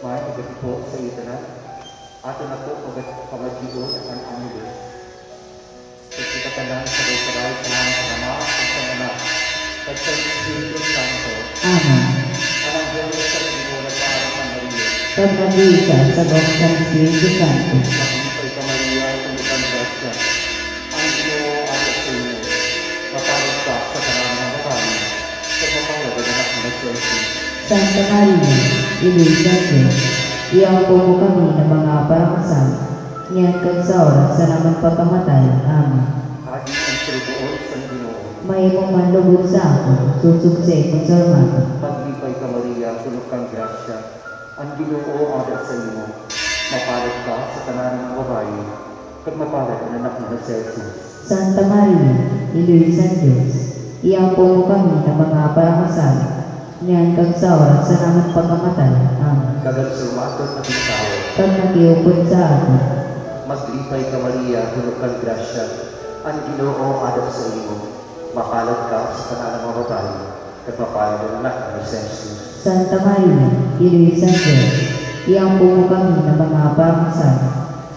May agad po sa itanan. Ato na po pagkagido ang anilis. Pagkikatalan sa Bukharay sa mga Ama at sa Anak. At sa Espiritu Santo. Amen. Anang Diyos sa Panginoon at parang ng Maria. Pagkabisa sa bawat ng Espiritu Santo. Maglipay ka Maria, tumutan grasya. Ang Ginoo ay sa inyo. Mapalad ka sa karami ng babae. Sa mapalad na anak ng Jesus. Santa Maria, Ilusa Diyos, iyang po kami ng mga parakasal, niyan kag sa oras sa naman pagkamatay. Amen. Agi ang trubuon sa Ginoo. May manlugod sa ako, susugse kong sa armado. Maglipay ka Maria, puno kang grasya. Ang Ginoo ay sa inyo. Mapalad ka sa tanan ng babae. Kag mapalad ang anak ng Jesus. Santa Maria, Ilusa Diyos, iyang po kami ng mga parakasal, niyan kag sa oras sa naman pagkamatay. Amen. Kagal sumatot na tao. Pag nakiupod sa atin, Maglipay ka Maria, puno kang grasya. Ang Ginoo ay sa inyo. Mapalad ka sa tanan ng babae. Kag mapalad ang anak ng Jesus. Santa Maria, Ilusa Diyos, iyang po kami ng mga parakasal,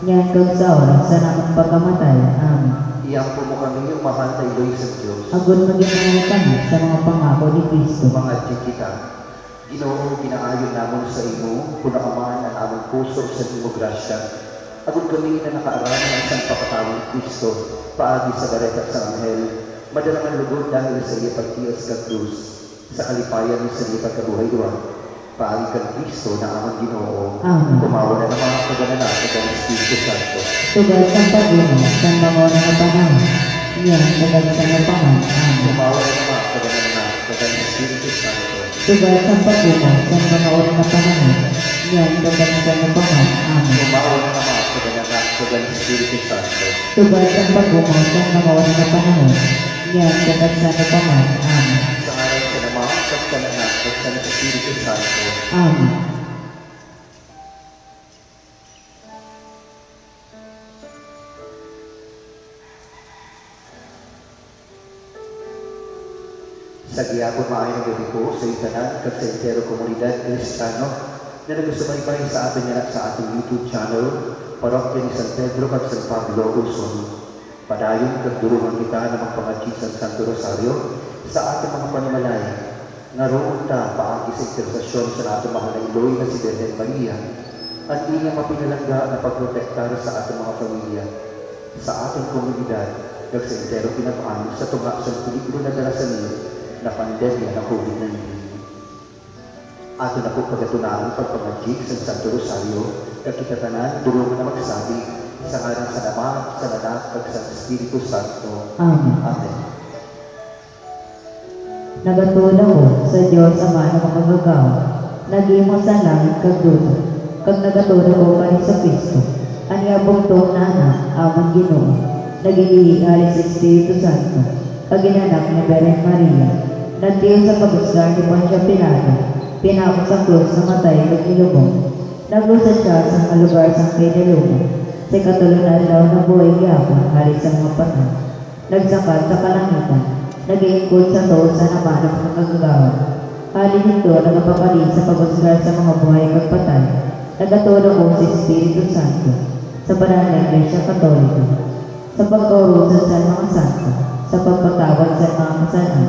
niyan kag sa oras sa naman pagkamatay. Amen. Iyang po mo kami yung mahal na iloy sa Diyos. Agon maging kami sa mga pangako ni Kristo. Mga kita, Ginoo, ginaayon namon sa imo, punakamaan ang among puso sa imo grasya. Agon kami na nakaaraman ang isang papatawang Kristo, paagi sa bareta sa anghel, madalang ang lugod dahil sa iya pagtiyas ka krus, sa kalipayan ni sa iya pagkabuhay-duwa. Paagi kang Kristo na amang Ginoo, Amen. kumawa na ng mga kagananan sa Espiritu Santo. Sugal sa pag-uno sa mga na panahon, niyan kagad sa napangan. Amen. Kumawa na ng mga kagananan sa Espiritu Santo. Sugal sa pag-uno sa mga na panahon, niyan kagad sa napangan. Amen. Kumawa na ng mga kagananan sa Espiritu Santo. Sugal sa pag-uno sa mga na panahon, niyan kagad sa napangan. Amen. Sa ngalan sa Ama, at sa Anak, at sa Espiritu Santo. Amen. Sa giyapon maayong gabi po sa itanan at sa entero komunidad Kristiyano na nagsubaybay sa ating anak sa ating YouTube channel, Parokya ni San Pedro at San Pablo, Luzon. Padayon kagduruhan kita na magpangagkit sa Santo Rosario sa ating mga panimalaya. Naroon ta paagi sa intersasyon sa ating mahal na Iloy na si Virgen Maria at iyang mapinalangga na pagprotektar sa ating mga pamilya, sa ating komunidad, at sa entero pinapaan sa tunga sa peligro na darasanin na pandemya na COVID-19. Ato na po pagkatunaan pagpangagkik sa Santo Rosario, kakitatanan, durong na magsabi, sa ngalan sa Ama, sa Anak, at sa Espiritu Santo. Amen. Amen. Nagatula ko sa Diyos Ama ng mga gagawa, nag-imot sa langit kagduto, kag nagatula ko kay sa Kristo, anyabong to na anak, amang Ginoo, nagigiligali sa Espiritu Santo, kag inanak ni Virgen Maria, nagtiyo sa pagusgar ni Poncio Pilato, pinako sa krus na matay kag ilubong, naglusad siya sa mga lugar sa Kaidalumo, sa katulunan daw na buhay giyapon, halit sa mga patay, nagsakad sa kalangitan, nag-iingkod sa toon sa namanap ng kagagawa. Halin nito, nagapapali sa pagusgar sa mga buhay kag patay, nagatulong ko sa Espiritu Santo, sa banal na Iglesia Katolika, sa pagkaurusan sa mga santo, sa pagpatawad sa mga kasalanan,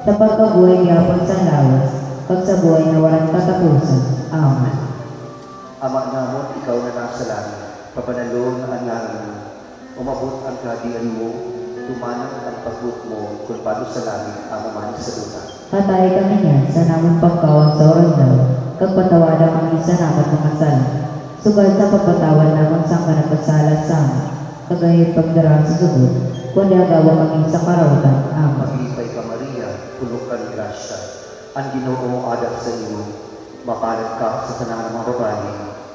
sa pagkabuhay giyapon sa lawas, kag sa buhay na walang katapusan. Amen. Ama namon, ikaw na nasa langit, papanalong ang ngalan mo, umabot ang kahadian mo, tumanang ang pagbut mo, kung paano sa langit, ang man sa lupa. Patay kami niyan sa namang pagkawag sa oras daw, kag patawadan kami sa naman mga sala. Sugal sa pagpatawad naman sa kanagkasalat sa amin, kagayat pagdarang sa sugod, kundi agawa kami sa karawatan. Amen. Maglipay ka Maria, puno kang grasya. Ang Ginoo adat sa iyo, mapalad ka sa tanan ng mga babae,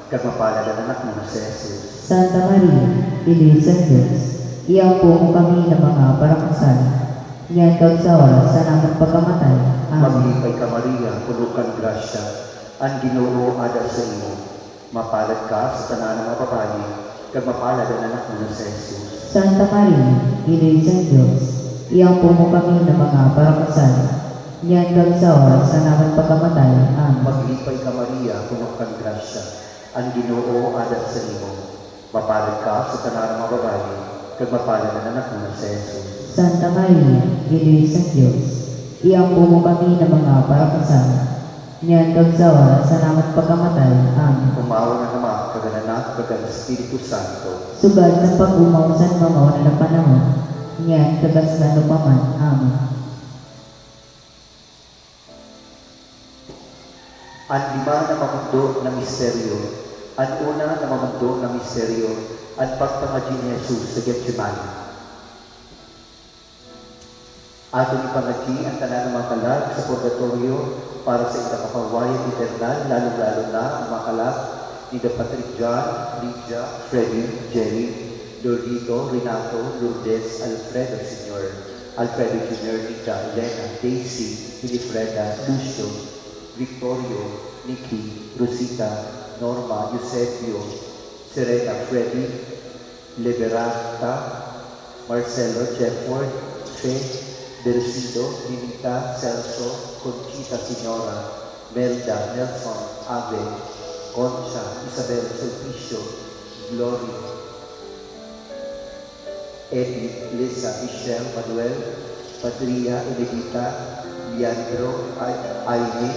kag mapalad ang anak mo si Jesus. Santa Maria, Ilusa Diyos, iyang po kami ng mga parakasal, niyan kag sa oras sa naman pagkamatay. Amen. Maglipay ka Maria, puno kang grasya. Ang Ginoo adat sa iyo, mapalad ka sa tanan ng mga babae, kag mapalad ang anak mo si Jesus. Santa Maria, Ilusa Diyos, iyang po kami ng mga parakasal, niyan kag sa oras sa namang pagkamatay. Amen. Maglipay ka Maria, puno kang grasya, ang Ginoo adat sa imo. Mapalad ka sa tanan ng mga babae, kag mapalad ang anak mo sa Jesus. Santa Maria, Ginoo sa Diyos, iampo mo kami ng mga parakasan, niyan kag sa oras sa namang pagkamatay. Amen. Umawa na naman, kag ang anak, kag ang Espiritu Santo. Sugad sa pag-umaw sa mga una na panahon, niyan kag sa ano paman. Amen. Ang lima na mamundo na misteryo. Ang una na mamundo na misteryo, ang pagpangadyo ni Jesus sa Getsemani. Aton ipangadyo ang tanan ng mga kalag sa purgatorio para sa ikakapawayan eternal, lalo-lalo na ang mga kalag ni Patrick John, Lydia, Freddy, Jerry, Dorito, Renato, Lourdes, Alfredo Sr., Alfredo Jr., Nika, Elena, Daisy, Wilifreda, Lucio, Victorio, Nikki, Rosita, Norma, Eusebio, Serena, Freddy, Liberata, Marcelo, Jefford, Fe, Delcido, Ninita, Celso, Conchita, Senora, Melda, Nelson, Ave, Concha, Isabel, Sulpicio, Glory, Edith, Lisa, Michelle, Manuel, Patria, Elegita, Leandro, Aine,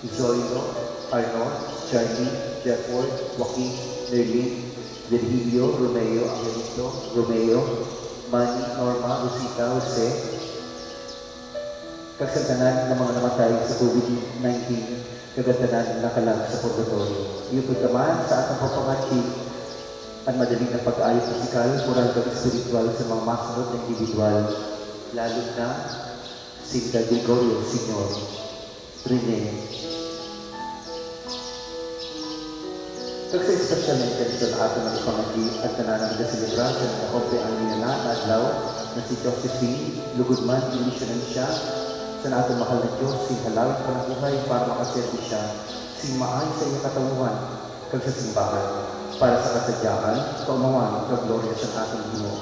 Zoilo, Arnold, Charlie, Jefford, Joaquin, Nerlin, Virgilio, Romeo, Angelito, Romeo, Manny, Norma, Rosita, Jose, kagsantanan ng mga namatay sa COVID-19, kagsantanan na nakalag sa purgatorio. Iyupod naman sa atong papangatsi ang madaling na pag-ayos pisikal, moral at spiritual sa mga masunod na individual, lalo na Sinta Gregorio, Senyor, Rene. Kag sa espesyal na intensyon na ato ng pamagi at nananang na selebrasyon na kompe ang ninana na adlaw na si Josephine, lugod man, inisyonan siya sa nato mahal na Diyos, sing halawin pa ng buhay para makaservi siya, sing maay sa iyong katawan, kag sa simbahan, para sa kasadyaan, kaumawan, kag gloria sa ating Ginoo.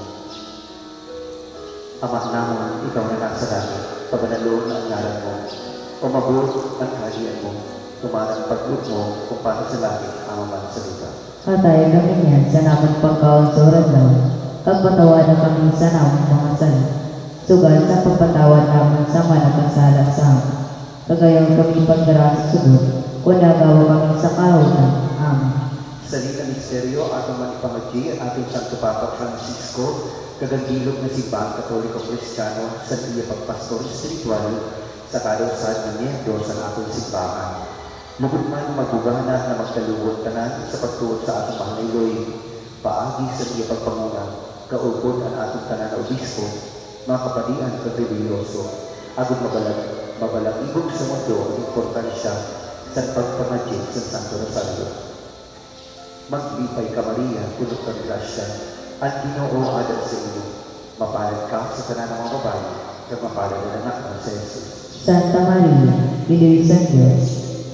Ama namon, ikaw na nasa langit, pabanalo na ang ngalan mo, umabot ang kaharian mo, tumarang paglut mo kung paano sa langit ang aman sa lupa. Patay kami niyan sa namang pagkaunsuran daw, kag patawanan kami sa namang mga sala. Sugal sa pagpatawad namin sa mga nagkasala sa amin. Kagayon kami pagdarasa sugod, kung nagawa kami sa karutan. Amen. Sa Lita Misteryo, atong manipangadji ang ating Santo Papa Francisco, kagandilog na simbahan Katoliko Kristiyano sa iya pagpastor espiritual sa kadausan ng miyembro sa atong simbahan. Lugod man magugana na magkalugod tanan sa pagtuon sa atong mahal na Iloy, paagi sa iya pagpanguna, kaugod ang atong tanan na obispo, mga kapadian sa religyoso, agad mabalagibog sa mundo ang importansya sa pagpamadjig sa Santo Rosario. Maglipay ka Maria, puno kang grasya, ang Ginoo adat sa iyo. Mapalad ka sa tanan ng mga babae, kag mapalad ang anak mo sa Jesus. Santa Maria, Ginoo sa Diyos,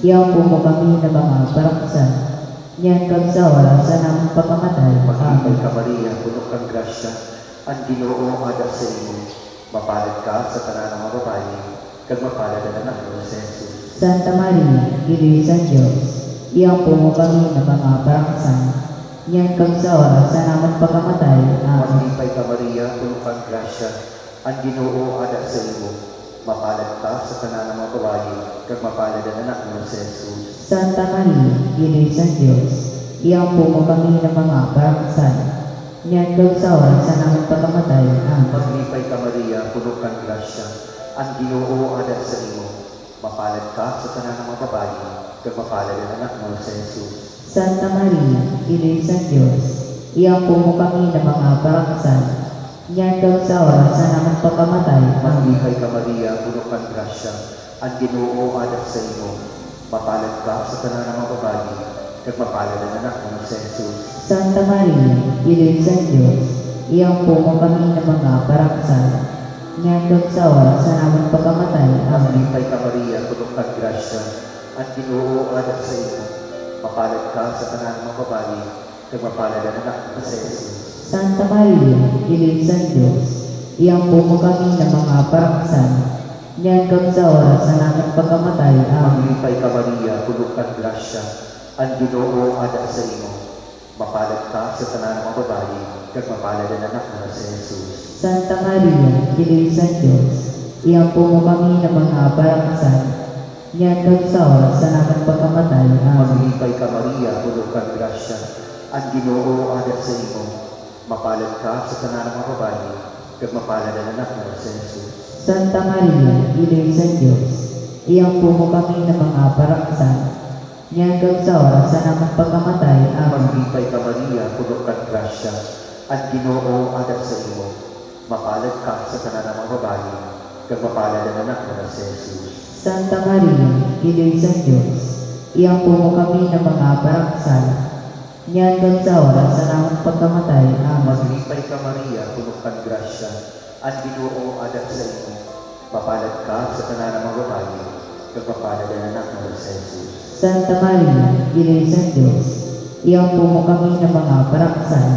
iampo mo kami ng mga parakasan, niyan kag sa oras sa namang pagkamatay. Maglipay Amen. ka Maria, puno kang grasya, ang Ginoo adat sa iyo. Mapalad ka sa tanan ng mga babae, kag mapalad ang anak mo sa Jesus. Santa Maria, Ginoo sa Diyos, iampo mo kami ng mga parakasan, niyan kag sa oras sa namang pagkamatay. Amen. Maglipay ka Maria, puno kang grasya, ang Ginoo adat sa iyo. Mapalad ka sa tanan ng mga babae, kag mapalad ang anak mo sa Jesus. Santa Maria, Ginoo sa Diyos, iampo mo kami ng mga parakasan, niyan kag sa oras sa namang pagkamatay. Amen. Maglipay ka Maria, puno kang grasya, ang Ginoo adat sa iyo. Mapalad ka sa tanan ng mga babae, kag mapalad ang anak mo sa Jesus. Santa Maria, Ginoo sa Diyos, iampo mo kami ng mga parakasan, niyan kag sa oras sa namang pagkamatay. Amen. Maglipay ka Maria, puno kang grasya, ang Ginoo adat sa iyo. Mapalad ka sa tanan ng mga babae, kag mapalad ang anak mo sa Jesus. Santa Maria, Ginoo sa Diyos, iampo mo kami ng mga parakasan, niyan kag sa oras sa namang pagkamatay. Amen. Maglipay ka Maria, puno kang grasya, ang Ginoo adat sa iyo. Mapalad ka sa tanan ng mga babae, kag mapalad ang anak mo sa Jesus. Santa Maria, Ginoo sa Diyos, iampo mo kami ng mga parakasan, Nyan kag sa oras sa namang pagkamatay. Amen. Maglipay ka Maria, puno kang grasya, ang Ginoo ada sa imo. Mapalad ka sa tanan ng mga babae, kag mapalad ang anak mo si Jesus. Santa Maria, Diyos sa Diyos, iampo mo kami ng mga parakasan. Nyan kag sa oras sa namang pagkamatay. Amen. Maglipay ka Maria, puno kang grasya, ang Ginoo ada sa imo. Mapalad ka sa tanan ng mga babae, kag mapalad ang anak mo si Jesus. Santa Maria, Diyos sa Diyos, iampo mo kami ng mga parakasan. Nyan kag sa oras sa namang pagkamatay. Amen. Maglipay ka Maria, puno kang grasya, ang Ginoo ada sa imo. Mapalad ka sa tanan ng mga babae, kag mapalad ang anak mo si Jesus. Santa Maria, Diyos sa Diyos, iampo mo kami ng mga parakasan. Nyan kag sa oras sa namang pagkamatay. Amen. Maglipay ka Maria, puno kang grasya, ang Ginoo ada sa imo. Mapalad ka sa tanan ng mga babae, kag mapalad ang anak mo si Jesus. Santa Maria, Diyos sa Diyos, iampo mo kami ng mga parakasan.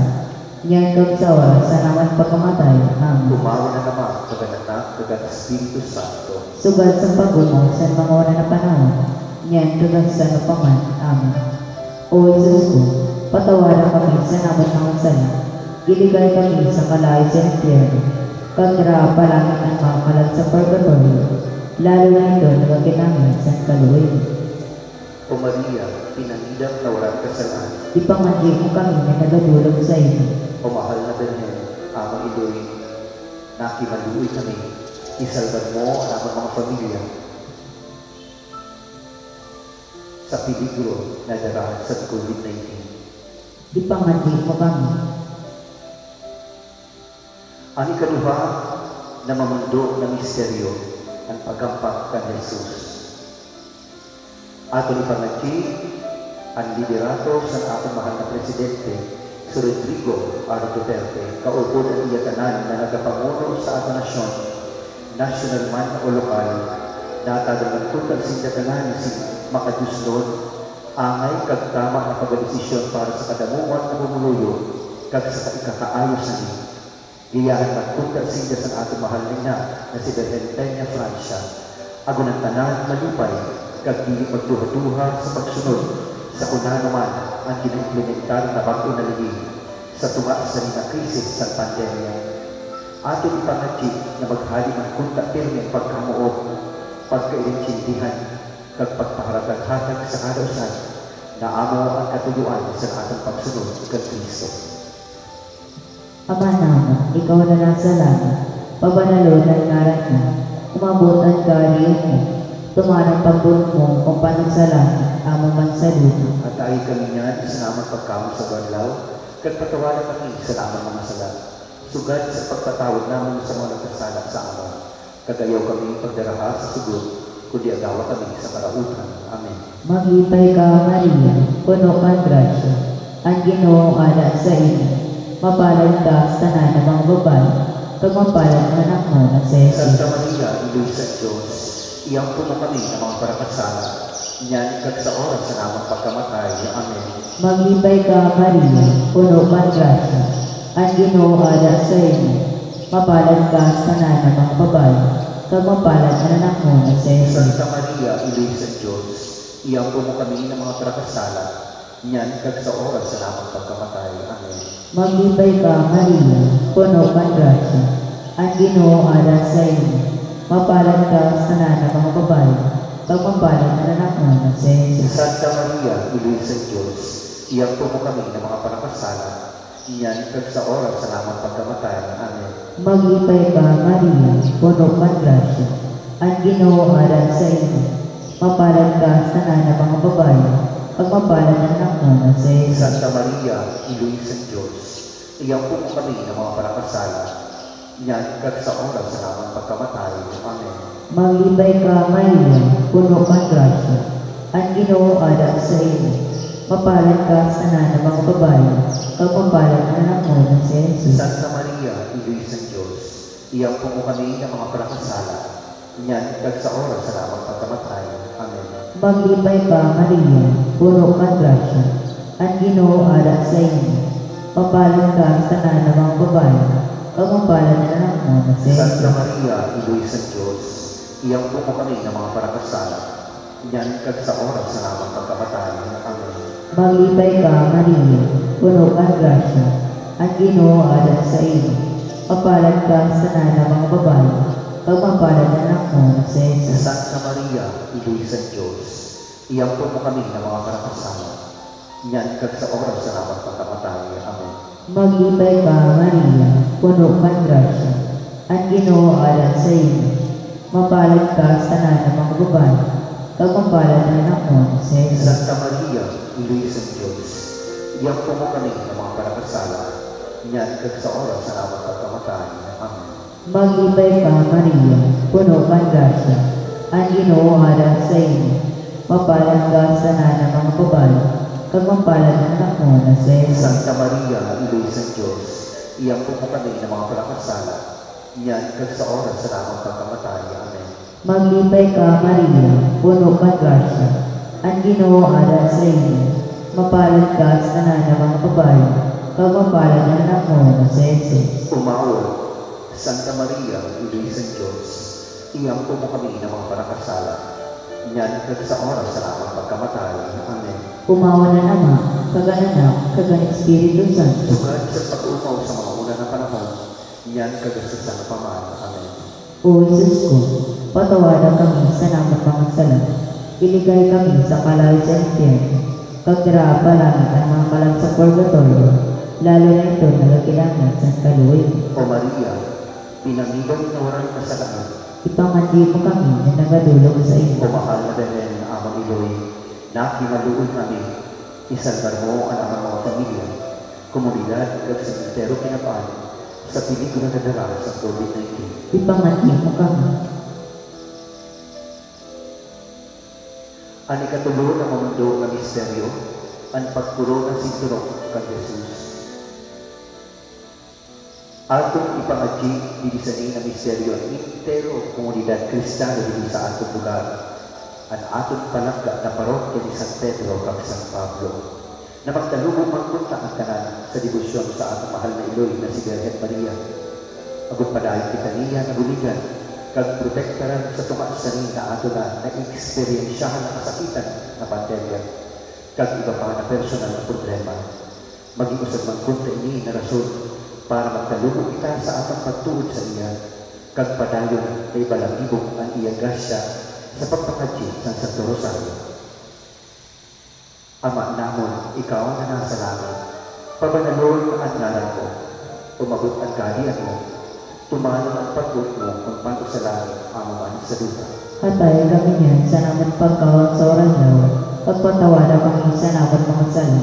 Nyan kag sa oras sa namang pagkamatay. Amen. Tumawa na naman kag anak kag ang Espiritu Santo. Sugad sa pag-umo sa mga oras na panahon. Nyan kag sa napaman. Amen. O Jesus ko, patawaran kami sa naman ng sala. Iligay kami sa kalay sa impyerno. Kag palangit ang mga kalat sa purgatorio. Lalo na ito nagaginamit sa kaluwi. O Maria, pinangidap na walang kasalanan, Ipangadyo mo kami na nagadulog sa iyo. o mahal na Birhen, amang iloy, nakimaluwi kami, isalban mo ang amang mga pamilya sa peligro na darahan sa COVID-19. Ipangadyo mo kami. Ang ikaduha na mamundo na misteryo, ang pagkampak kan Jesus. Ato ni Pangachi, ang liderato sa ating mahal na presidente, si Rodrigo R. Duterte, kaupod ang iyatanan na nagapanguno sa ating nasyon, national man o lokal, natagalang kung sindatanan si makaduslod, angay kag tama na pagdesisyon para sa kadamuan na bumuluyo, kag sa ikakaayos na ni. Iyahan magpunta sinda sa ating mahal niya na si Virgen Peña Francia. Agon ang tanan malipay, kag dili magduha-duha sa pagsunod sa kuna naman ang gina-implementar na bago na ligi sa tunga sa rin krisis sa pandemya. Ato ipangatsi na maghali ng kunta pirmi ang pagkamuot, pagkailintindihan, kag pagpaharagaghatag sa kadausan na amo ang katuyuan sa atong pagsunod kag Kristo. Ama namin, ikaw na nasa langit, pabanalo ng ngaran mo, umabot ang kariyan mo, tumanang pagbunot mo kung paano sa langit, amo man sa lupa. At tayo kami niyan sa namang pagkamot sa banlaw, kag patawaran kami sa namang mga sala. Sugad sa pagpatawad namin sa mga nagkasala sa amo. Kagayaw kami pagdaraha sa sugod, kundi agawa kami sa karautan. Amen. Maglipay ka, Maria, puno kang grasya, ang Ginoo ada sa iyo. Mapalad ka sa tanan ng mga babae, kag mapalad ang anak mo na si Jesus. Santa Maria, Iloy sa Diyos, iyampo mo kami ng mga parakasala, niyan kag sa oras sa namang pagkamatay. Amen. Maglipay ka, Maria, puno kang grasya, ang Ginoo ada sa iyo. Mapalad ka sa tanan ng mga babae, kag mapalad ang anak mo na si Jesus. Santa Maria, Iloy sa Diyos, iyampo mo kami ng mga parakasala, niyan kag sa oras sa namang pagkamatay. Amen. Maglipay ka, Maria, puno kang grasya, ang Ginoo ada sa iyo. Mapalad ka sa tanan ng mga babae, kag mapalad ang anak mo na si Jesus. Santa Maria, Iloy sa Diyos, iyampo mo kami ng mga parakasala, niyan kag sa oras sa namang pagkamatay. Amen. Maglipay ka, Maria, puno kang grasya, ang Ginoo ada sa iyo. Mapalad ka sa tanan ng mga babae, kag mapalad ang anak mo na si Jesus. Santa Maria, Iloy sa Diyos, iyampo mo kami ng mga parakasala, niyan kag sa oras sa namang pagkamatay. Amen. Maglibay ka, Maria, puno kang grasya, ang Ginoo ada sa iyo. Mapalad ka sa tanan ng mga babae, kag mapalad ang anak mo na si Jesus. Santa Maria, Iloy sa Diyos, iyampo mo kami ng mga parakasala, niyan kag sa oras sa namang pagkamatay. Amen. Maglibay ka, Maria, puno kang grasya, ang Ginoo ada sa iyo. Mapalad ka sa tanan ng mga babae, kag mapalad ang anak mo na si Santa Jesus. Maria, Iloy sa Diyos, iyang po kami ng mga parakasala, yan kag sa oras sa lamang pagkamatay. Amen. Maglibay ka, Maria, puno ka ng grasya, ang Ginoo alam sa iyo. Mapalad ka sa ng mga babae, pagmapalad na anak mo na si Jesus. Santa Maria, Ina sa Diyos, iyang po kami ng mga parakasala, yan kag sa oras sa lamang pagkamatay. Amen. Maglibay ka, Maria, puno ka ng grasya, ang Ginoo alam sa iyo. Mapalad ka sa ng mga babae, pagmapalad na anak mo na si Jesus. Santa Maria, Ina sa Diyos, iyang po kami ng mga parakasala, yan kag sa oras sa lamang pagkamatay. Amen. Maglibay ka, Maria, puno ka ng grasya, ang Ginoo alam sa iyo. Mapalad ka sa ng mga babae, pagmapalad na anak mo na si Jesus. Santa Maria, Ina sa Diyos, iyang po kami ng mga parakasala, yan kag sa oras sa lamang pagkamatay. Amen. Maglibay ka, Maria, puno ka ng grasya, ang Ginoo alam sa iyo. Mapalad ka sa ng mga babae, pagmapalad na anak mo na si Jesus. Umawal, Santa Maria, Ina sa Diyos, iyang po kami ng mga parakasala, yan kag sa oras sa lamang pagkamatay. Amen. Umawa na Ama, kag-Anak, kag-Espiritu Santo. Sugad sa pag-umaw sa mga una na panahon, yan kag sa paman. Amen. O Jesus ko, patawaran kami sa namang mga sala. Iligay kami sa kalay sa impyerno. Pagdara palangit ang mga kalang sa purgatorio, lalo na ito nagkailangan sa kaluwi. O Maria, pinangigan na walang kasalanan, Ipamandi mo kami na nagadulog sa o iyo. mahal na Belen, amang Iloy, na kinaluoy kami, isalbar mo ang amang mga pamilya, komunidad kag sa entero kinapaan, sa peligro na dala sa COVID-19. Ipamandi mo kami. Ang ikatulo na mundo na misteryo, ang pagpuro ng sinturong kag Jesus. Atong ipangadji dili sa ni na misteryo ang entero komunidad Kristiyano dili sa atong lugar. Ang atong palangga na parokya ni San Pedro kag San Pablo. Na magtalubong magpunta ang tanan sa debosyon sa atong mahal na Iloy na si Virgen Maria. Agud padayon kita niya na buligan kag protektaran sa tumaas sa rin na ato na na-experiensyahan na kasakitan na pandemya kag iba pa na personal na problema. Maging usad magpunta ini na rason para magtalubog kita sa atong pagtuod sa iya kag padayon na ibalangibog ang iyang grasya sa pagpakadji sa Santo Rosario. Ama namon, ikaw na nasa langit, pabanalon ang ngalan mo, umabot ang kaharian mo, tumanan ang pagod mo kung paano sa langit, amuman sa lupa. Hatay kami niyan sa naman pagkawag sa oranlaw, pagpatawaran kami sa naman mga sala.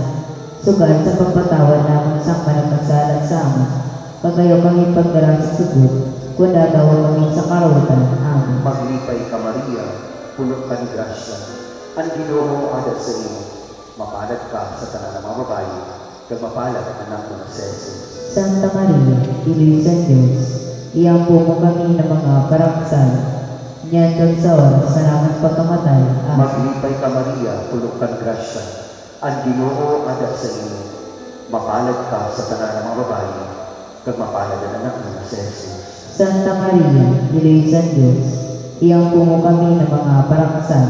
Sugal sa pagpatawad namin sa managkasalan sa amin. Pagayo kami pagdala sa sugod, kung dagawa kami sa karawatan. Amen. Maglipay ka Maria, puno ka ni grasya, ang Ginoo adat sa iyo, mapalad ka sa tanan ng mga babae, kag mapalad ang anak mo na si Jesus. Santa Maria, Ina sa Diyos, iyang po mo kami ng mga paraksan, niyan kag sa oras sa naman pagkamatay. Amen. Maglipay ka Maria, puno ka ni grasya, ang Ginoo adat sa iyo, mapalad ka sa tanan ng mga babae, kag mapalad ang anak mo na si Jesus. Santa Maria, Ina sa Diyos, iyang po mo kami ng mga paraksan,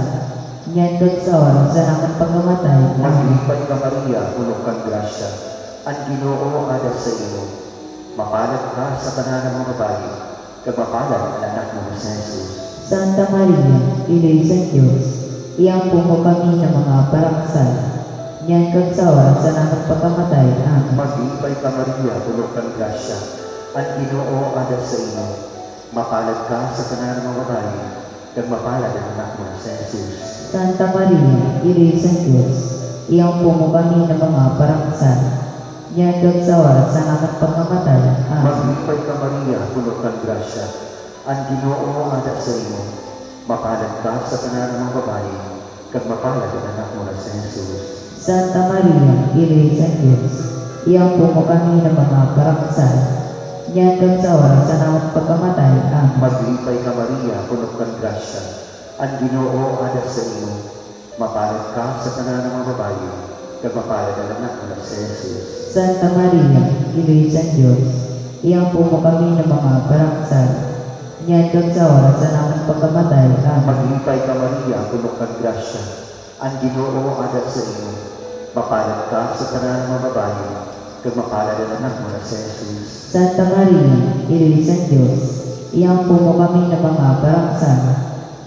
niyan kag sa oras sa naman pagkamatay. Amen. Maglipay ka Maria, puno ka ni grasya, ang Ginoo adat sa iyo, mapalad ka sa tanan ng mga babae, kag mapalad ang anak mo na si Jesus. Santa Maria, Ina sa Diyos, iyang po mo kami ng mga paraksan, niyan kag sa oras sa naman pagkamatay. Amen. Maglipay ka Maria, puno ka ni grasya, ang Ginoo adat sa iyo, mapalad ka sa tanan ng mga babae, kag mapalad ang anak mo na si Jesus. Santa Maria, Ina sa Diyos, iyang po mo kami ng mga paraksan, niyan kag sa oras sa naman pagkamatay. Amen. Maglipay ka Maria, puno ka ni grasya, ang Ginoo adat sa iyo, mapalad ka sa tanan ng mga babae, kag mapalad ang anak mo na si Jesus. Santa Maria, Ina sa Diyos, iyang po mo kami ng mga paraksan, niyan kag sa oras sa naman pagkamatay. Amen. Maglipay ka Maria, puno ka ni grasya, ang Ginoo adat sa iyo, mapalad ka sa tanan ng mga babae, kag mapalad ang anak mo na si Jesus. Santa Maria, Ina sa Diyos, iyang po mo kami ng mga paraksan, niyan kag sa oras sa naman pagkamatay. Amen. Maglipay ka Maria, puno kang grasya. Ang Ginoo ada sa imo. Mapalad ka sa tanan ng mga babae, kag mapalad ang anak mo na si Jesus. Santa Maria, Ina ng Diyos, iyampo mo kami na mga parangsan,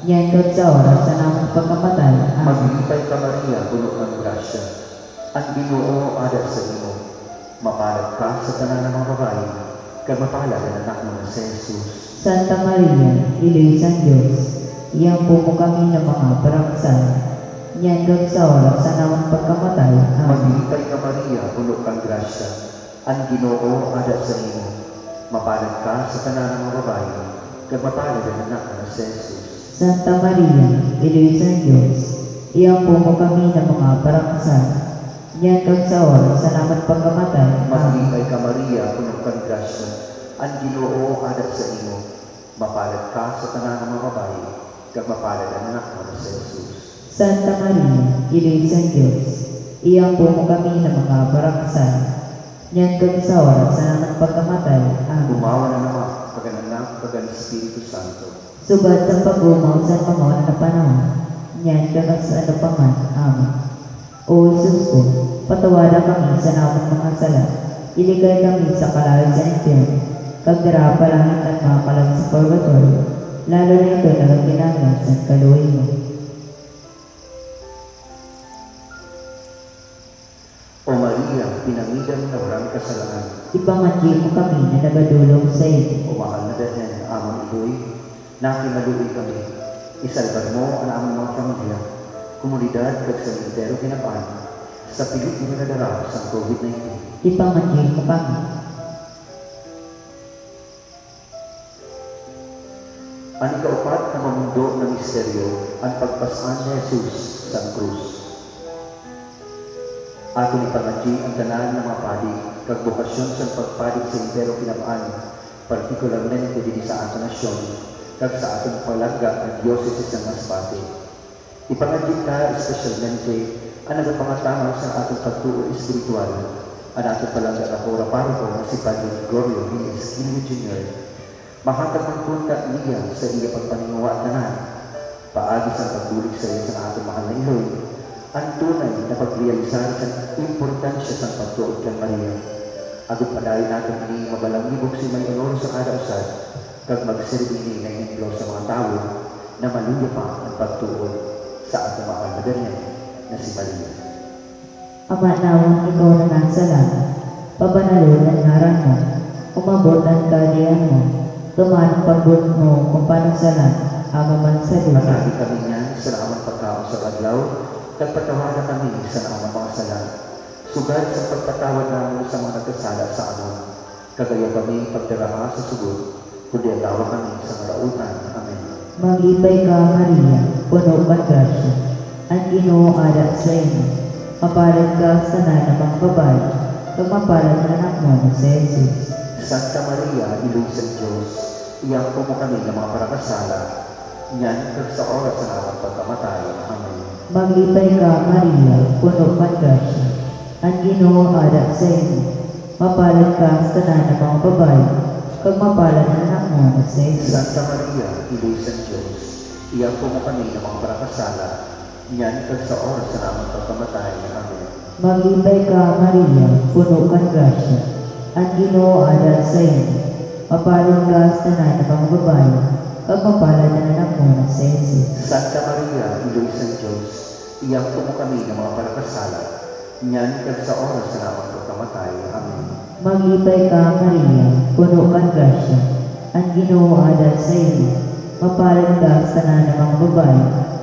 ngayon kag sa oras sa namang pagkamatay. Amen. Maglipay ka Maria, puno kang grasya. Ang Ginoo ada sa imo. Mapalad ka sa tanan ng mga babae, kag mapalad ang anak mo na si Jesus. Santa Maria, Ina ng Diyos, iyampo mo kami na mga parangsan, ngayon kag sa oras sa namang pagkamatay. Amen. Maglipay ka Maria, puno kang grasya. Ang Ginoo ada sa imo. Mapalad ka sa tanan ng mga babae, kag mapalad ang anak mo na si Jesus. Santa Maria, Ina ng Diyos, iyampo mo kami na mga parangsan, ngayon kag sa oras sa namang pagkamatay. Amen. Maglipay ka Maria, puno kang grasya. Ang Ginoo ada sa imo. Mapalad ka sa tanan ng mga babae, kag mapalad ang anak mo na si Jesus. Santa Maria, Ina ng Diyos, iyampo mo kami na mga parangsan, ngayon kag sa oras sa namang pagkamatay. Amen. Gumawa na naman, pag-anak, pag-Espiritu Santo. Sugat sa pag-umaw sa mga na panahon, ngayon kag sa ano pa man. Amen. O Jesus ko, patawaran kami sa namang mga sala, iligay kami sa kalayo sa infierno, kag dara palangit at mga kalag sa purgatorio, lalo na ito na ginamit sa kaluwi mo. O Maria, pinangidan na walang kasalanan. Ipangadyi mo kami na nagadulong sa iyo. O mahal na Birhen, amang iboy, nakimaluwi kami. Isalbar mo ang aming mga pamilya, komunidad kag sa entero kinapaan, sa pilit mo nadara sa COVID-19. Ipangadyi mo kami. Ang ikaapat na mamundo na misteryo, ang pagpasaan ni Jesus sa krus. Ato ipangadyi ang tanan ng mga padi, kag bokasyon sa pagpadig sa entero kinapaan, partikularmente din sa ato nasyon, kag sa atong palangga at diocese ng Masbate. Ipangadyi ka espesyalmente ang nagapangatama sa atong pagtuo espiritual, ang atong palangga na pura paroko na si Padre Gregorio Jimenez Quilme Jr. Mahatag ang punta niya sa iya pagpaningawa at tanan, paagi sa pagbulig sa iya sa atong mahal na Iloy, ang tunay na pagrealisar sa importansya sa pagtuod kay Maria. Agad padayon natin ini mabalang libog si may honor sa kada usad, kag magserbi ni na hemplo sa mga tao na maluya pa ang pagtuod sa atong mahal na Birhen na si Maria. Ama nawang ikaw na nasa langit, pabanalon ang ngaran mo, umabot ang kaharian mo, tumaan ang pagbut mo kung paano sa langit, ama man sa lupa. Matagi kami niyan sa amang pagkaon sa adlaw, kag patawaran kami sa amang mga sala. Sugad sa pagpatawad namin sa mga nagkasala sa amon, kagaya kami pagdaraha sa sugod, kundi atawa kami sa karautan. Amen. Maglipay ka, Maria, puno kang grasya, ang Ginoo ada sa iyo. Mapalad ka sa tanan ng mga babae, kag mapalad ang anak mo na si Jesus. Santa Maria, Iloy sa Diyos, iyampo mo kami ng mga parakasala, niyan kag sa oras sa amang pagkamatay. Amen. Maglipay ka, Maria, puno kang grasya, ang Ginoo ada sa iyo. Mapalad ka sa tanan ng mga babae, kag mapalad ang anak mo na si Jesus. Santa Maria, Iloy sa Diyos, iyampo mo kami ng mga parakasala, niyan kag sa oras sa amang pagkamatay. Amen. Maglipay ka, Maria, puno kang grasya, ang Ginoo ada sa iyo. Mapalad ka sa tanan ng mga babae, kag mapalad ang anak mo na si Jesus. Santa Maria, Iloy sa Diyos, iyampo mo kami ng mga parakasala, niyan kag sa oras sa amang pagkamatay. Amen. Maglipay ka, Maria, puno kang grasya, ang Ginoo ada sa iyo. Mapalad ka sa tanan ng mga babae,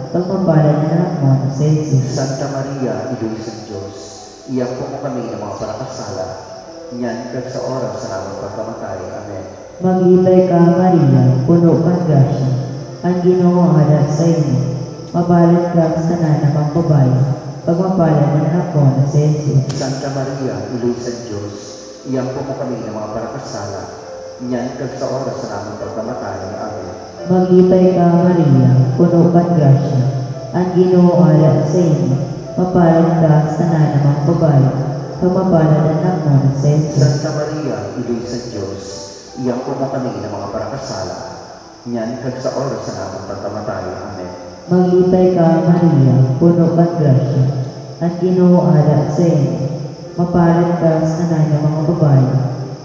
kag mapalad ang anak mo na si Jesus. Santa Maria, Iloy sa Diyos, iyampo mo kami ng mga parakasala, niyan kag sa oras sa amang pagkamatay. Amen. Maglipay ka, Maria, puno kang grasya, ang Ginoo ada sa iyo. Mapalad ka sa tanan ng mga babae, kag mapalad ang anak mo na si Jesus. Santa Maria, Iloy sa Diyos, iyampo mo kami ng mga parakasala, niyan kag sa oras sa amang pagkamatay. Amen. Maglipay ka, Maria, puno kang grasya, ang Ginoo ada sa iyo. Mapalad ka sa tanan ng mga babae, kag mapalad ang anak mo na si Jesus. Santa Maria, Iloy sa Diyos, iyampo mo kami ng mga parakasala, niyan kag sa oras sa amang pagkamatay. Amen. Maglipay ka, Maria, puno kang grasya, at Ginoo ada sa iyo. Mapalad ka sa tanan ng mga babae,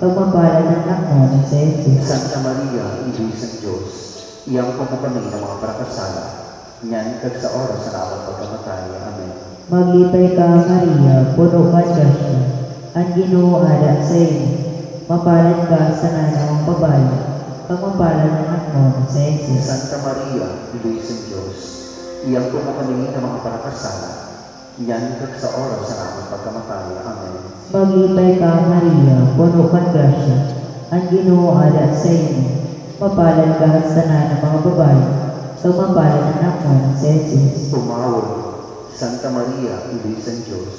kag mapalad ang anak mo na sa Jesus. Santa Maria, Ina ng Diyos, iyang po kami ng mga parakasala, nyan kag sa oras sa aming pagkamatay. Amen. Maglipay ka, Maria, puno kang grasya, at Ginoo ada sa iyo. Mapalad ka sa tanan ng mga babae, kag mapalad ang anak mo na sa Jesus. Santa Maria, Ina ng Diyos, iyang po kami ng mga parakasala, nyan kag sa oras sa aming pagkamatay. Amen. Maglipay ka, Maria, puno kang grasya, ang Ginoo ada sa iyo. Mapalad ka sa tanan ng mga babae, kag mapalad ang anak mo na sa Jesus. Tumawag, Santa Maria, Ina ng Diyos,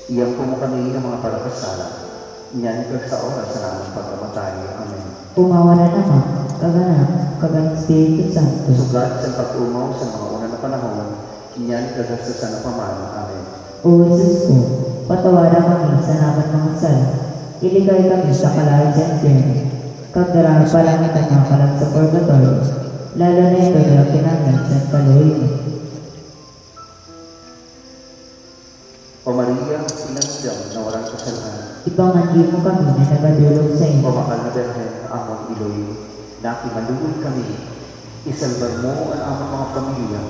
iyang po kami ng mga parakasala, nyan kag sa oras sa aming pagkamatay. Amen. Umawa na naman, kaganak, kagang Espiritu Santo. Sugat sa pag-umaw sa mga una na panahon, nyan kag sa sanapaman. Amen. O Jesus ko, patawaran kami sa naman mga sala. Iligay kami sa kalahit sa infierno. Kagdara palangitan ng kalag sa purgatorio, lalo na ito na kinanglan sa kaluhin. O Maria, Inang Diyos na walang kasalanan, Ipanganli mo kami na nagadulog sa o iyo. makal na Berhen, among Iloy, na kimaluoy kami, isalbar mo ang among mga pamilya,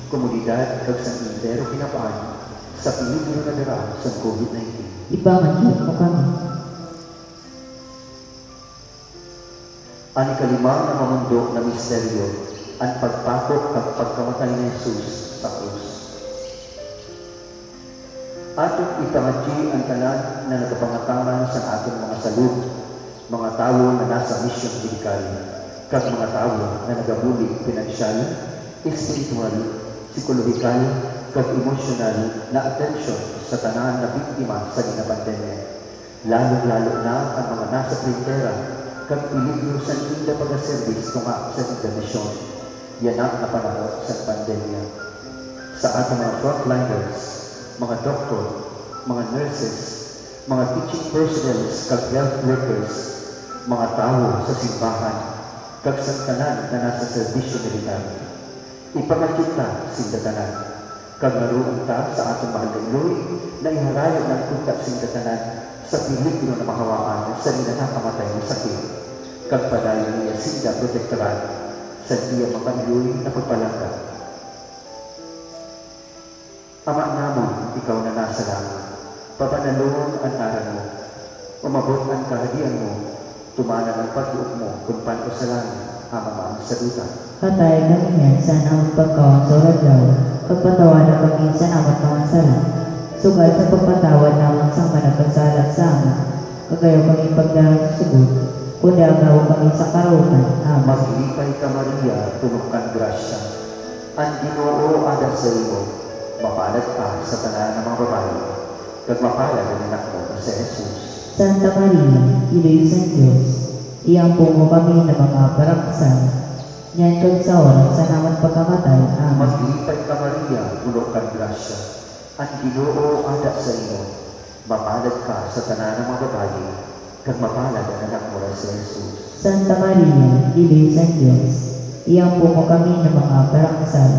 komunidad kag sa entero pinapaan, sa peligro na dara sa COVID-19. Ipanganli mo kami. Ang ikalimang na mamundok na misteryo, ang pagpakop kag pagkamatay ni Jesus sa krus. Atong ipangadji ang tanan na nagapangatangan sa ating mga salud, mga tao na nasa misyong medikal, kag mga tao na nagabulig pinansyal, espiritual, psikolohikal, kag emosyonal na atensyon sa tanan na biktima sa ginapandemya. Lalo-lalo na ang mga nasa printera, kag peligro sa inda pag-service tunga sa misyon. Yan ang napanahon sa pandemya. Sa ating mga frontliners, mga doktor, mga nurses, mga teaching personnel, kag health workers, mga tao sa simbahan, kag sa tanan na nasa serbisyo militar. Ipangakyut ta sing tanan, kag naroon ta sa atong mahal na Iloy na iharayo ng kunta sing tanan sa peligro na mahawaan sa ninanakamatay ng sakit, kag padayon niya sinda protektoran sa iya mga Iloy na pagpalangka. Ama namon, ikaw na nasa langit, papanalong ang aral mo, umabot ang kahadian mo, tumanan ang pag-uok mo, kung paano sa langit, amang sa duta. Patay kami yan sa namang pagkawan sa radyaw, pagpatawanan kami sa namang mga sala. Sugat sa pagpatawad namang sa managkasalat sa amin, kagayo kami pagdarang sa sugot, kundi agaw kami sa karutan. Amen. Maglipay ka Maria, puno kang grasya, ang Ginoo ada sa iyo, mapalad ka sa tanan ng mga babae, kag mapalad ang anak mo na si Jesus. Santa Maria, Ina ng Diyos, iyang pumo kami ng mga paraksan, niyan kag sa oras sa naman pagkamatay. Amen. Maglipay ka Maria, puno kang grasya, ang Ginoo ada sa iyo, mapalad ka sa tanan ng mga babae, kag mapalad ang anak mo na si Jesus. Santa Maria, Ina ng Diyos, iyang pumo kami ng mga paraksan,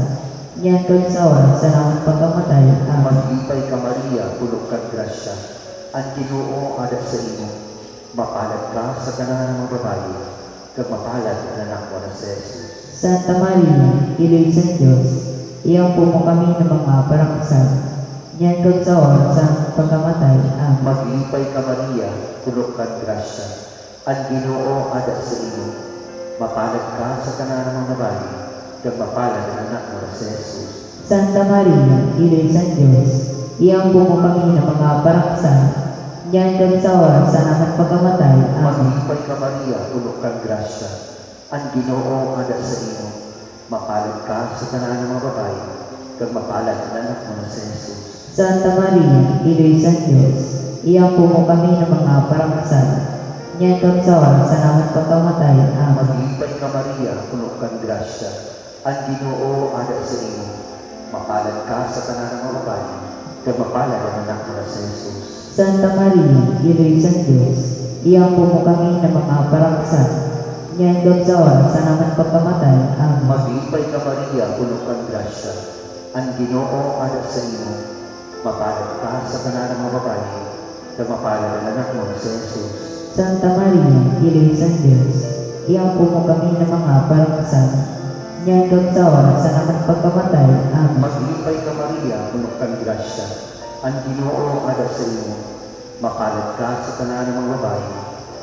niyan kag sa oras sa naman pagkamatay. Amen. Maglipay ka Maria, puno kang grasya, ang Ginoo ada sa iyo, mapalad ka sa tanan ng mga babae, kag mapalad ang anak mo na si Jesus. Santa Maria, Ina ng Diyos, iyang pumo kami ng mga paraksan, niyan kag sa oras sa pagkamatay. Amen. Maglipay ka Maria, puno kang grasya, ang Ginoo ada sa iyo, mapalad ka sa tanan ng mga babae, kag mapalad ang anak mo na si Jesus. Santa Maria, Ina ng Diyos, iyang pumo kami ng mga paraksan, niyan kag sa oras sa naman pagkamatay. Amen. Maglipay ka Maria, puno kang grasya, ang Ginoo ada sa iyo, mapalad ka sa tanan ng mga babae, kag mapalad ang anak mo na si Jesus. Santa Maria, Ina ng Diyos, iyang pumo kami ng mga paraksan, niyan kag sa oras sa naman pagkamatay. Amen. Maglipay ka Maria, puno kang grasya, ang Ginoo ada sa iyo, mapalad ka sa tanan ng mga babae, kag mapalad ang anak mo na si Jesus. Santa Maria, Ina ng Diyos, iyang pumo kami ng mga paraksan, ngayon doon sa oras sa naman pagkamatay. Amen. Maglipay ka Maria, puno kang grasya. Ang Ginoo ada sa imo. Mapalad ka sa tanan ng mga babae, na mapalad ang anak mo si Jesus. Santa Maria, Iliw sa Diyos, iyang po mo kami ng mga parangasan, ngayon doon sa oras sa naman pagkamatay. Amen. Maglipay ka Maria, puno kang grasya. Ang Ginoo ada sa imo. Mapalad ka sa tanan ng mga babae,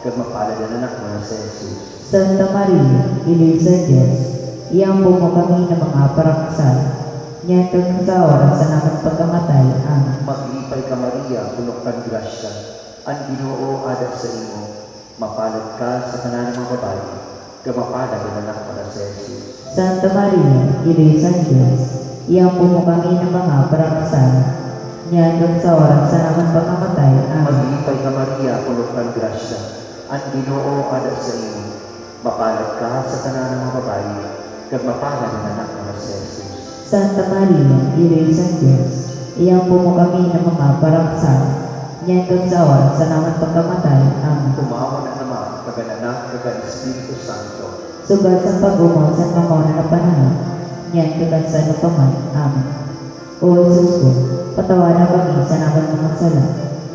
na mapalad ang anak mo si Jesus. Santa Maria, Iliw sa Diyos, iyang po mo kami ng mga parangasan, ngayon doon sa oras sa naman pagkamatay. Amen. Maglipay ka Maria, puno kang grasya. Ang Ginoo ada sa imo. Mapalad ka sa tanan ng mga babae, na mapalad ang anak mo si Jesus. Santa Maria, Iliw sa Diyos, iyang po mo kami ng mga parangasan, ngayon doon sa oras sa naman pagkamatay. Amen. Maglipay ka Maria, puno kang grasya. Ang Ginoo ada sa imo. Mapalad ka sa tanan ng mga babae, na mapalad ang anak mo si Jesus. Santa Maria, Iliw sa Diyos, iyang po mo kami ng mga parangasan, ngayon doon sa oras sa naman pagkamatay. Amen. Tumawa na naman, kagananak, kagan Espiritu Santo. Sugat sa pag-umaw sa mga na panahon, ngayon kagan sa ano paman. Amen. O Jesus ko, patawanan kami sa naman mga sala,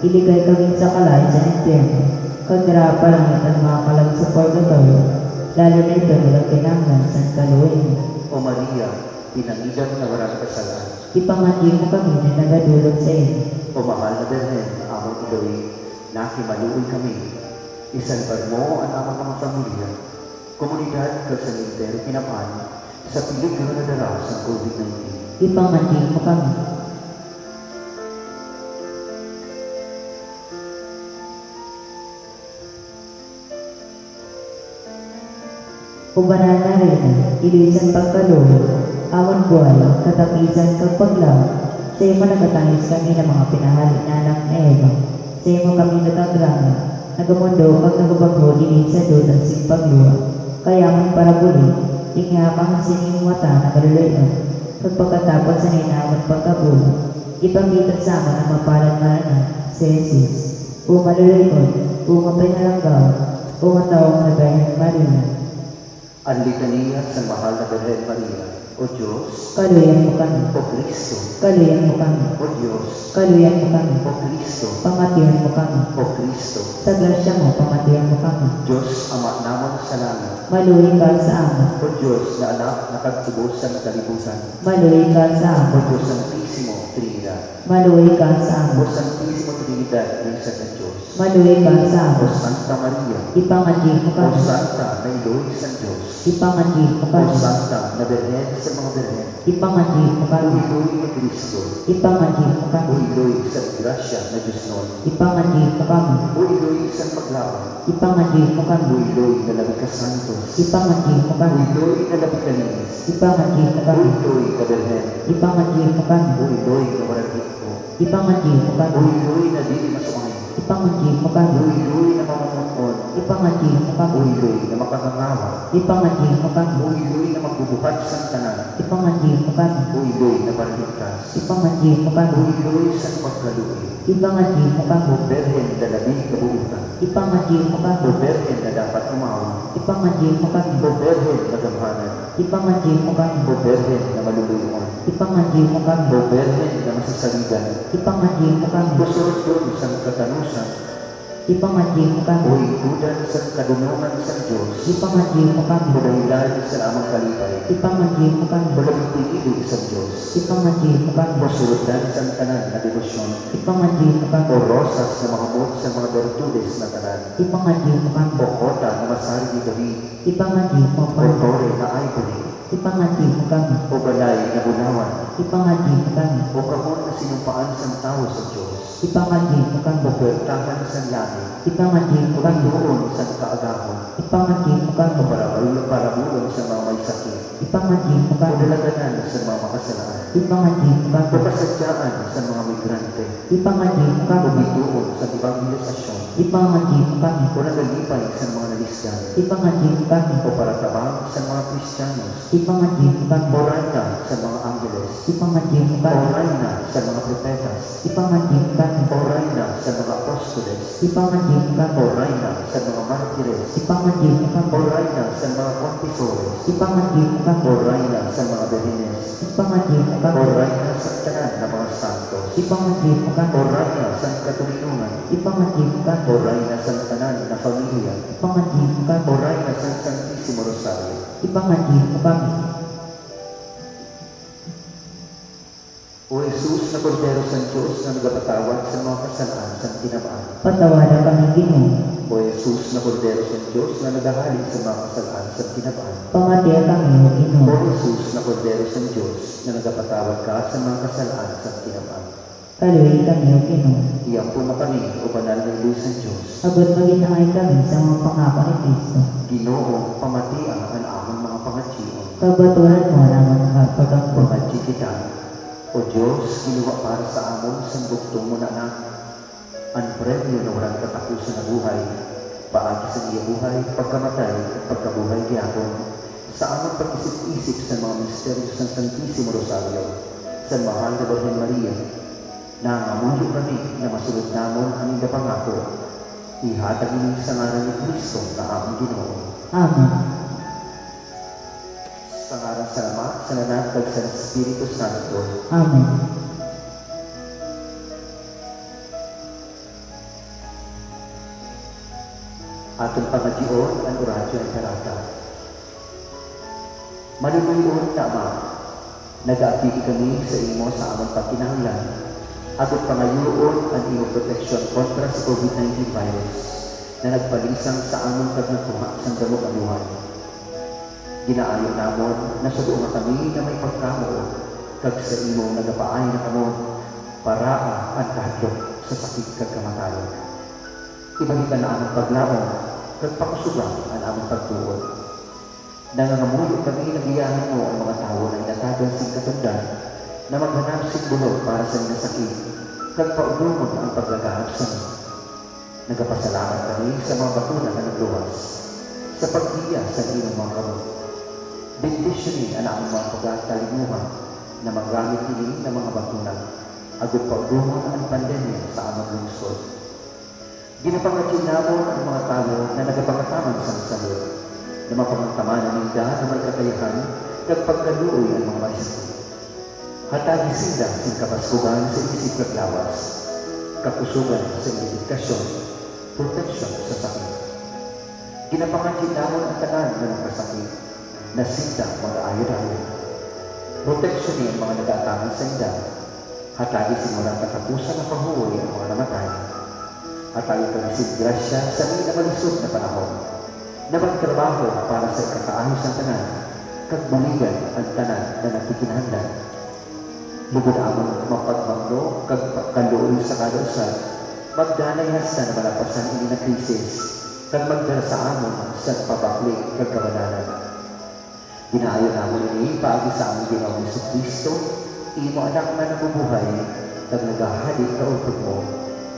iligay kami sa kalay sa impyerno, kagdara palangit ang mga kalag sa purgatorio, lalo na ito nilang kinanglan sa kaluhin. O Maria, pinangigan na walang kasalan. Ipangati mo kami na nagadulog sa iyo. O mahal na Birhen, among Iloy, nakimaluoy kami. Isalbar mo ang amang mga pamilya, komunidad kasalintero pinapan, sa peligro na daraw sa COVID-19. Ipangati mo kami. Kubanan na rin, ilisan pagkaluho, awan buhay, katapisan kapaglaw, sa iyo managatanis kami ng mga pinahalik na anak na Eva, sa iyo kami natagrama, nagamundo kag nagabago dinit sa doon ang simpagluwa, kaya man para buli, ingakang sining mata na kalulayan, pagpagkatapos sa ninawan pagkabulo, ipanggitan sa amin ang mapalad marana, si Jesus, o malulayon, o mapinalanggaw, o matawang na Birhen Maria. Ang litania sa mahal na Birhen Maria, O Diyos, Kaluyan mo kami, O Kristo, kaluyan mo kami, O Diyos, kaluyan mo kami, O Kristo, pamatihan mo kami, O Kristo, sa grasya mo, pamatihan mo kami, Diyos Ama namon sa langit, maluhi ka sa amin, O Diyos na anak na kagtubos sa kalibutan, maluhi ka sa O amin, Diyos Santisimo Trinidad, maluhi ka sa O amin, Santisimo Trinidad, Minsan na Diyos, maluhi ka sa O amin, Santa Maria, ipangati mo O kami, Santa na Iloy sa Diyos, ipangati mo O kami, Santa na Birhen sa mga Birhen, ipangati mo O kami, Iloy ni Kristo, ipangati mo O kami, Iloy sa grasya na Diyos noon, ipangati mo kami, O Iloy sa paglaban, ipangati mo O kami, Iloy na labi ka santos, ipangati mo O kami, Iloy na labi ka linis, ipangati mo O kami, Iloy ka Birhen, ipangati mo kami, O Iloy na walang hikbo, ipangati mo O kami, Iloy na di masukay, ipangati mo O kami, Iloy na mamamuton, ipangati mo O kami, Iloy na makakangawa, ipangati mo kami, O Iloy na magbubuhat sa tanan, ipangati mo kami, O Iloy na parligtas, ipangati mo O kami, Iloy sa pagkaluwi, ipangati mo O kami, Birhen na labing kabuutan, ipangati mo O kami, Birhen na dapat umawa, ipangati mo kami, O Birhen na gamhanan, ipangati mo kami, O Birhen na maluluyon, ipangati mo kami, O Birhen na masasaligan, ipangati mo kami, O surutun sa katanusan, ipangati mo O kami, ikudan sa kadunungan sa Diyos, ipangati mo kami, O dahilan sa amang kalipay, ipangati mo kami, O labing pinili sa Diyos, ipangati mo kami, O surutan sa tanan na debosyon, ipangati mo O kami, rosas na mahamot sa mga bertudes na tanan, ipangati mo kami, O kota na masari ni David, ipangati mo O kami, tore na ivory, ipangati mo kami, O balay na bunawan, ipangati mo kami, O kahon na sinumpaan sa tao sa Diyos, ipangati mo O kami, bertahan sa langit, ipangati mo O kami, doon sa kaagahon, ipangati mo O kami, parabulong sa mga may sakit, Ipangadin mo kami. Udalaganan sa mga makasalanan. Ipangadin mo kami. Kapasadyaan sa mga migrante. Ipangadin mo kami. Pumituon sa evangelisasyon. Ipangadin mo kami. O nagalipay sa mga nalisdan. Ipangadin mo kami. O paratabang sa mga Kristiyanos. Ipangadin mo kami. O rayna sa mga angeles. Ipangadin mo O kami. rayna sa mga propetas. Ipangadin mo kami. O rayna sa mga apostoles. Ipangadin mo kami. O rayna sa mga martires. Ipangadin mo kami. O rayna sa mga confessores. Ipangadin mo kami. O rayna sa mga birhines. Ipangadin mo O kami. rayna sa tanan ng mga santos. Ipangadin mo kami. O rayna sa katulinungan. Ipangadin mo kami. O rayna sa tanan na pamilya. Ipangadin mo kami. O rayna sa Santisimo Rosario. Ipangadin mo kami. O Jesus na Kordero sa Diyos na nagpatawad sa mga kasalanan sa tinamaan. Patawaran kami, Ginoo. O Jesus na Kordero sa Diyos na naghahalin sa mga kasalanan sa tinamaan. Pamatiya kami, O O Ginoo. Jesus na Kordero sa Diyos na nagpatawad ka sa mga kasalanan sa tinamaan. Kaluhin kami, O Ginoo. Iyang po kami o banal ng Diyos ng Diyos. Abot maginaay kami sa mga pangako ni Kristo. Ginoo, pamatia ang among mga pangatsiyon. Kabaturan mo naman ang pagkakpo. Pamatsi kita. O Diyos, kinuha para sa amon sa buktong mo na anak. Ang premyo na walang katapusan na buhay. Paagi sa iya buhay, pagkamatay at pagkabuhay giyapon. Sa amon pag-isip-isip sa mga misteryo sa Santisimo Rosario, sa mahal na Birhen Maria, nangamuyo kami na masunod namon ang iyong pangako. Ihatag niyo sa ngalan ni Kristo na aming Ginoo. Amen. Sa ngalan sa Ama, sa Anak, at sa Espiritu Santo. Amen. Atong pangadyoon ang oradyo ay karata. Manunuyon na Ama, nag-aapiki kami sa imo sa among pagkinahanglan. Atong pangayoon ang iyong proteksyon kontra sa COVID-19 virus na nagpalisang sa among kagnatuha sa damog anuhan. Ginaayo namon na sa doon kami na may pagkamo kag sa imong nagapaay na kamon para ang kahadlok sa sakit kag kamatayon. Ibalikan na among paglaom kag pakusugan ang among pagtuon. Nangangamuyo kami na giyahan mo ang mga tao na inatagan sing katundan na maghanap sing bulog para sa nasakit kag paudumon ang paglagahap sa mo. Nagapasalamat kami sa mga bakuna na nagluwas sa pagdiya sa inyong mga kamot. Bendisyonin ang among mga pagkatalimuhan na magamit ini ng mga bakuna agad paudumon ang pandemya sa among lungsod. Ginapangatid namon ang mga tao na nagapangataman sa salud na mapangtamanan nila na may kakayahan kag pagkaluoy ang mga maestro. Hatagi sila sa kapaskuhan sa isip kag lawas, kapusugan sa edukasyon, proteksyon sa sakit. Ginapangatid namon ang tanan na nakasakit na sila mga ayon-ayon. Proteksyonin ang mga nag-aatangan sa inda. Hatagi simulang katapusan ng pahuwi ang mga namatay. Hatagi kanisin grasya sa mga malisod na panahon na magtrabaho para sa ikakaayos ng tanan kag buligan ang tanan na nagkikinahanglan. Lugod amang mapagmangno kag kaluoy sa kalusan, magdanay hasta na malapasan ini na krisis kag magdala sa amon sa pabaklik kag kabanalan. Ginaayo namon ini paagi sa among Ginoong Jesucristo, imo anak na nabubuhay kag nagahalik ka upod mo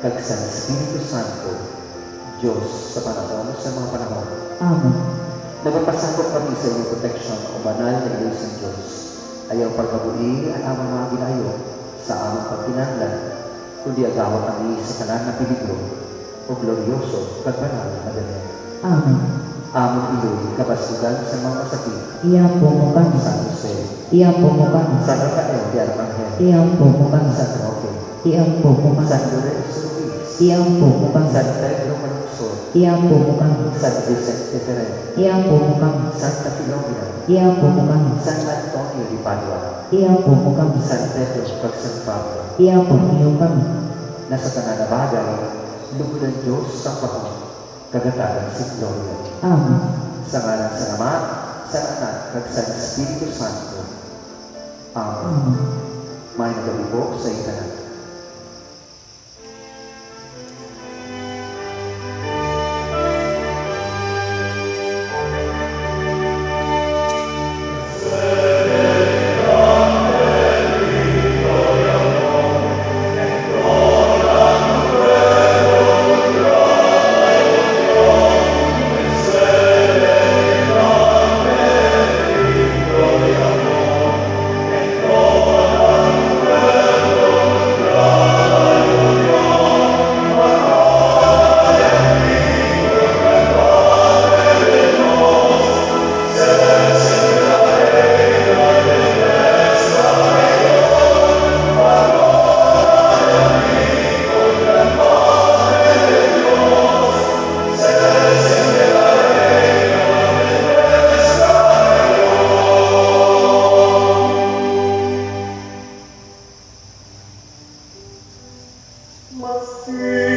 kag sa Espiritu Santo, Diyos sa panahon sa mga panahon. Amen. Nagpapasakop kami sa iyong proteksyon o banal na Diyos ng Diyos. Ayaw pagkabuhi ang amang mga ginayo sa amang pagkinahanglan, kundi agawa kami sa kanan na peligro o glorioso kag banal na galing. Amen. Amon iloy kabasugan sa mga sakit. Iyang po mo kami. San Jose, Iyang po mo kami. San Rafael de Arcangel, Iyang po mo kami. San Roque, Iyang po mo kami. San Lorenzo Ruiz, Iyang po mo kami. San Pedro Maluxor, Iyang po mo kami. San Vicente Ferrer, Iyang po mo kami. Santa Filomena, Iyang po mo kami. San Antonio de Padua, Iyang po mo kami. San Pedro kag San Pablo. Iyang po niyo kami. Nasa tanan na bagay, lugod ang Diyos sa pahon, kagatagan si Gloria. Amen. Sa ngalan sa Ama, sa Anak, kag sa Espiritu Santo. Amen. Amen. May nagabi po sa itanan. Amen. Amen.